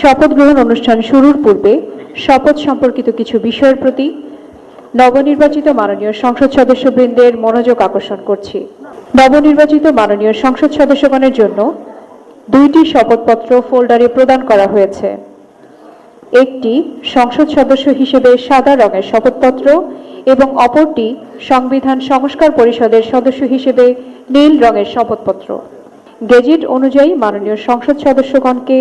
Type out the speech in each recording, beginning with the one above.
শপথ গ্রহণ অনুষ্ঠান শুরুর পূর্বে শপথ সম্পর্কিত কিছু বিষয়ের প্রতি নবনির্বাচিত মাননীয় সংসদ সদস্যবৃন্দের মনোযোগ আকর্ষণ করছি। নবনির্বাচিত মাননীয় সংসদ সদস্যগণের জন্য দুইটি শপথপত্র ফোল্ডারে প্রদান করা হয়েছে। একটি সংসদ সদস্য হিসেবে সাদা রঙের শপথপত্র এবং অপরটি সংবিধান সংস্কার পরিষদের সদস্য হিসেবে নীল রঙের শপথপত্র। গেজেট অনুযায়ী মাননীয় সংসদ সদস্যগণকে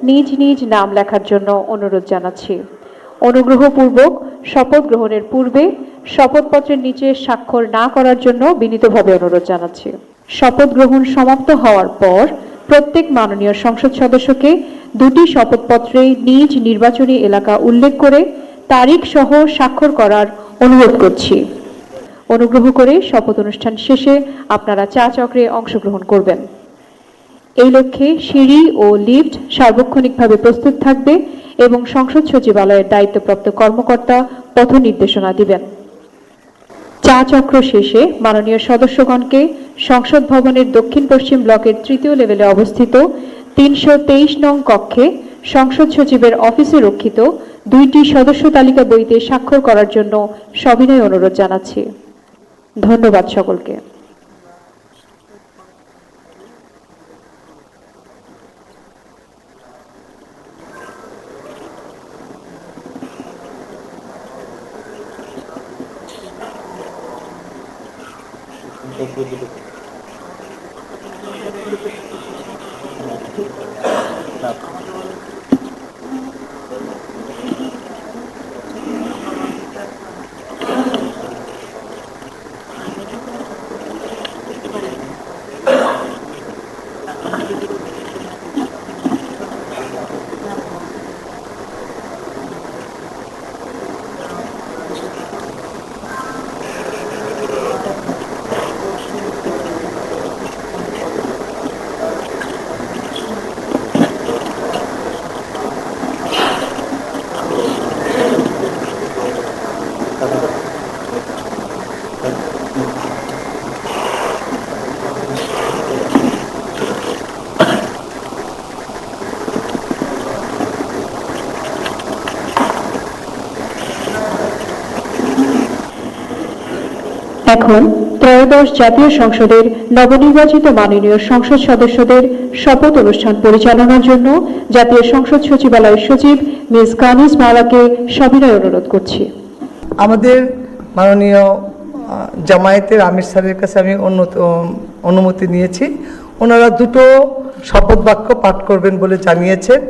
নিজ নিজ নাম লেখার জন্য অনুরোধ জানাচ্ছি। অনুগ্রহপূর্বক শপথ গ্রহণের পূর্বে শপথপত্রের নিচে স্বাক্ষর না করার জন্য বিনীতভাবে অনুরোধ জানাচ্ছি। শপথ গ্রহণ সমাপ্ত হওয়ার পর প্রত্যেক মাননীয় সংসদ সদস্যকে দুটি শপথপত্রে নিজ নির্বাচনী এলাকা উল্লেখ করে তারিখ সহ স্বাক্ষর করার অনুরোধ করছি। অনুগ্রহ করে শপথ অনুষ্ঠান শেষে আপনারা চা চক্রে অংশগ্রহণ করবেন। এই লক্ষ্যে সিঁড়ি ও লিফট সার্বক্ষণিকভাবে প্রস্তুত থাকবে এবং সংসদ সচিবালয়ের দায়িত্বপ্রাপ্ত কর্মকর্তা পথ নির্দেশনা দিবেন। চা চক্র শেষে মাননীয় সদস্যগণকে সংসদ ভবনের দক্ষিণ পশ্চিম ব্লকের তৃতীয় লেভেলে অবস্থিত 323 নং কক্ষে সংসদ সচিবের অফিসে রক্ষিত দুইটি সদস্য তালিকা বইতে স্বাক্ষর করার জন্য সবিনয় অনুরোধ জানাচ্ছি। ধন্যবাদ সকলকে। এখন ত্রয়োদশ জাতীয় সংসদের নবনির্বাচিত মাননীয় সংসদ সদস্যদের শপথ অনুষ্ঠান পরিচালনার জন্য জাতীয় সংসদ সচিবালয়ের সচিব মিস কানিজ মাওলাকে সবিনয় অনুরোধ করছি। আমাদের মাননীয় জামায়াতের আমির স্যারের কাছে আমি অনুমতি নিয়েছি। ওনারা দুটো শপথ বাক্য পাঠ করবেন বলে জানিয়েছেন।